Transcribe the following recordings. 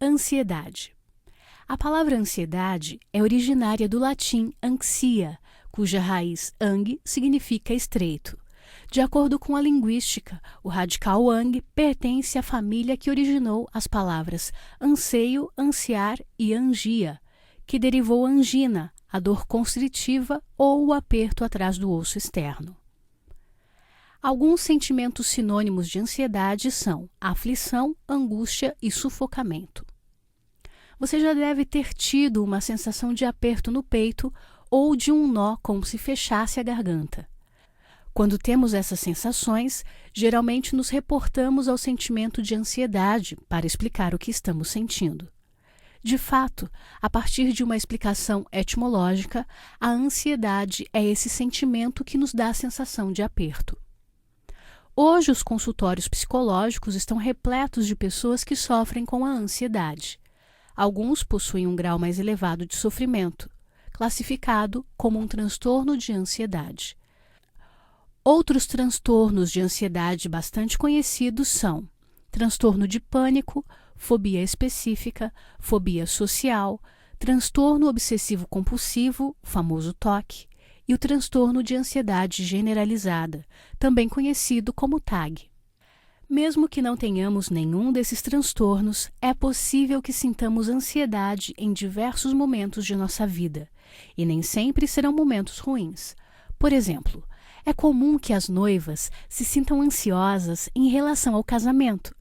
Ansiedade. A palavra ansiedade é originária do latim anxia, cuja raiz ang significa estreito. De acordo com a linguística, o radical ang pertence à família que originou as palavras anseio, ansiar e angia, que derivou angina, a dor constritiva ou o aperto atrás do osso externo. Alguns sentimentos sinônimos de ansiedade são aflição, angústia e sufocamento. Você já deve ter tido uma sensação de aperto no peito ou de um nó como se fechasse a garganta. Quando temos essas sensações, geralmente nos reportamos ao sentimento de ansiedade para explicar o que estamos sentindo. De fato, a partir de uma explicação etimológica, a ansiedade é esse sentimento que nos dá a sensação de aperto. Hoje, os consultórios psicológicos estão repletos de pessoas que sofrem com a ansiedade. Alguns possuem um grau mais elevado de sofrimento, classificado como um transtorno de ansiedade. Outros transtornos de ansiedade bastante conhecidos são transtorno de pânico, fobia específica, fobia social, transtorno obsessivo-compulsivo, famoso TOC, e o transtorno de ansiedade generalizada, também conhecido como TAG. Mesmo que não tenhamos nenhum desses transtornos, é possível que sintamos ansiedade em diversos momentos de nossa vida, e nem sempre serão momentos ruins. Por exemplo, é comum que as noivas se sintam ansiosas em relação ao casamento.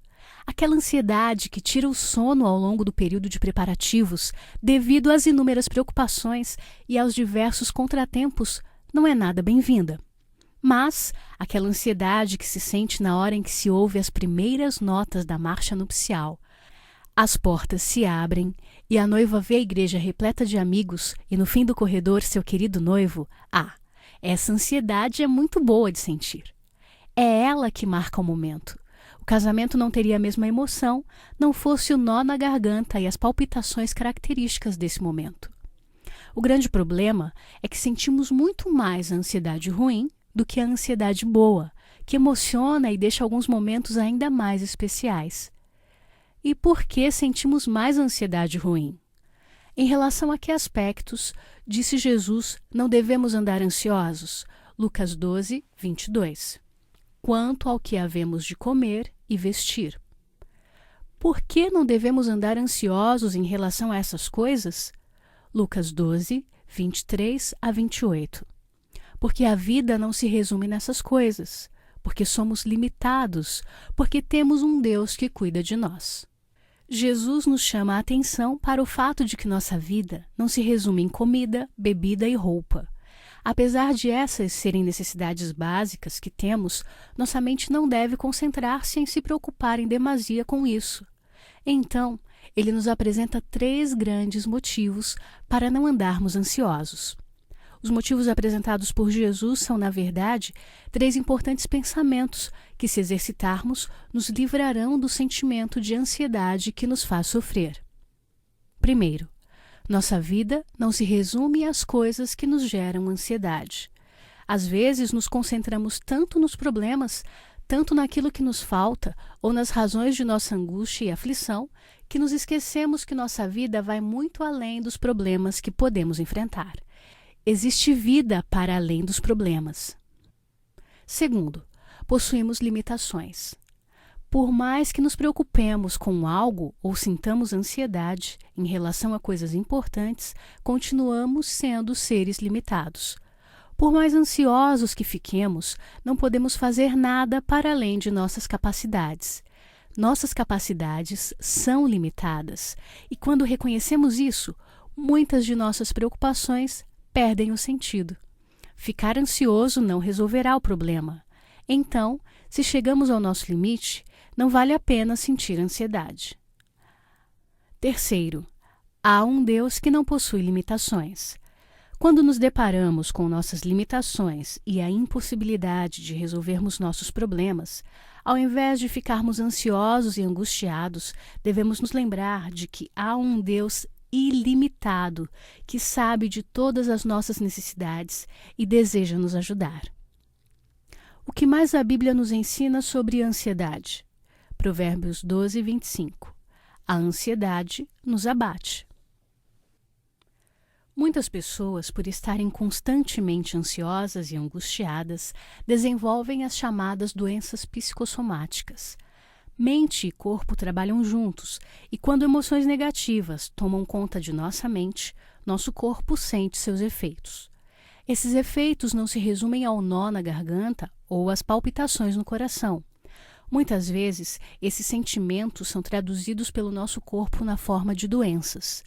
Aquela ansiedade que tira o sono ao longo do período de preparativos, devido às inúmeras preocupações e aos diversos contratempos, não é nada bem-vinda. Mas aquela ansiedade que se sente na hora em que se ouve as primeiras notas da marcha nupcial, as portas se abrem e a noiva vê a igreja repleta de amigos e no fim do corredor seu querido noivo, essa ansiedade é muito boa de sentir. É ela que marca o momento. O casamento não teria a mesma emoção, não fosse o nó na garganta e as palpitações características desse momento. O grande problema é que sentimos muito mais a ansiedade ruim do que a ansiedade boa, que emociona e deixa alguns momentos ainda mais especiais. E por que sentimos mais ansiedade ruim? Em relação a que aspectos, disse Jesus, não devemos andar ansiosos? Lucas 12, 22. Quanto ao que havemos de comer e vestir. Por que não devemos andar ansiosos em relação a essas coisas? Lucas 12, 23 a 28. Porque a vida não se resume nessas coisas, porque somos limitados, porque temos um Deus que cuida de nós. Jesus nos chama a atenção para o fato de que nossa vida não se resume em comida, bebida e roupa. Apesar de essas serem necessidades básicas que temos, nossa mente não deve concentrar-se em se preocupar em demasia com isso. Então, ele nos apresenta 3 grandes motivos para não andarmos ansiosos. Os motivos apresentados por Jesus são, na verdade, 3 importantes pensamentos que, se exercitarmos, nos livrarão do sentimento de ansiedade que nos faz sofrer. Primeiro, nossa vida não se resume às coisas que nos geram ansiedade. Às vezes, nos concentramos tanto nos problemas, tanto naquilo que nos falta ou nas razões de nossa angústia e aflição, que nos esquecemos que nossa vida vai muito além dos problemas que podemos enfrentar. Existe vida para além dos problemas. Segundo, possuímos limitações. Por mais que nos preocupemos com algo ou sintamos ansiedade em relação a coisas importantes, continuamos sendo seres limitados. Por mais ansiosos que fiquemos, não podemos fazer nada para além de nossas capacidades. Nossas capacidades são limitadas e, quando reconhecemos isso, muitas de nossas preocupações perdem o sentido. Ficar ansioso não resolverá o problema. Então, se chegamos ao nosso limite, não vale a pena sentir ansiedade. Terceiro, há um Deus que não possui limitações. Quando nos deparamos com nossas limitações e a impossibilidade de resolvermos nossos problemas, ao invés de ficarmos ansiosos e angustiados, devemos nos lembrar de que há um Deus ilimitado que sabe de todas as nossas necessidades e deseja nos ajudar. O que mais a Bíblia nos ensina sobre ansiedade? Provérbios 12, 25. A ansiedade nos abate. Muitas pessoas, por estarem constantemente ansiosas e angustiadas, desenvolvem as chamadas doenças psicossomáticas. Mente e corpo trabalham juntos, e quando emoções negativas tomam conta de nossa mente, nosso corpo sente seus efeitos. Esses efeitos não se resumem ao nó na garganta ou às palpitações no coração. Muitas vezes, esses sentimentos são traduzidos pelo nosso corpo na forma de doenças.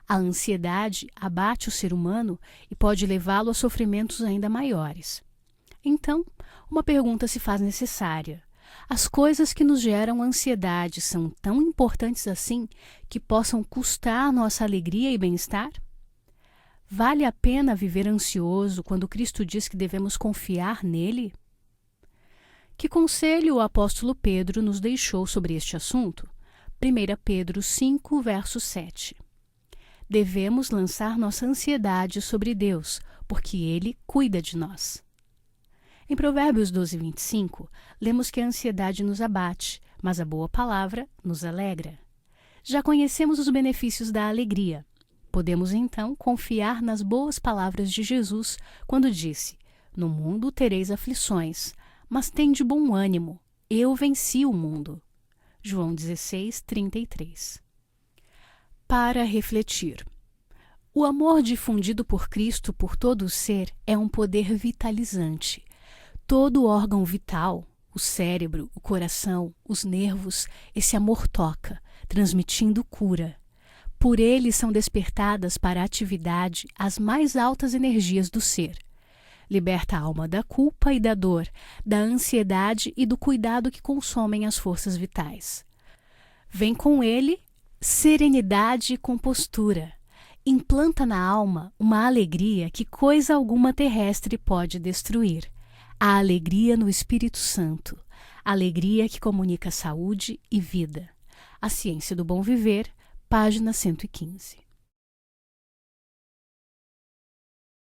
A ansiedade abate o ser humano e pode levá-lo a sofrimentos ainda maiores. Então, uma pergunta se faz necessária. As coisas que nos geram ansiedade são tão importantes assim que possam custar nossa alegria e bem-estar? Vale a pena viver ansioso quando Cristo diz que devemos confiar nele? Que conselho o apóstolo Pedro nos deixou sobre este assunto? 1 Pedro 5, verso 7. Devemos lançar nossa ansiedade sobre Deus, porque Ele cuida de nós. Em Provérbios 12, 25, lemos que a ansiedade nos abate, mas a boa palavra nos alegra. Já conhecemos os benefícios da alegria. Podemos então confiar nas boas palavras de Jesus quando disse: "No mundo tereis aflições, mas tende bom ânimo, eu venci o mundo." João 16, 33. Para refletir. O amor difundido por Cristo por todo o ser é um poder vitalizante. Todo órgão vital, o cérebro, o coração, os nervos, esse amor toca, transmitindo cura. Por ele são despertadas para a atividade as mais altas energias do ser. Liberta a alma da culpa e da dor, da ansiedade e do cuidado que consomem as forças vitais. Vem com ele serenidade e compostura. Implanta na alma uma alegria que coisa alguma terrestre pode destruir. A alegria no Espírito Santo. Alegria que comunica saúde e vida. A Ciência do Bom Viver, página 115.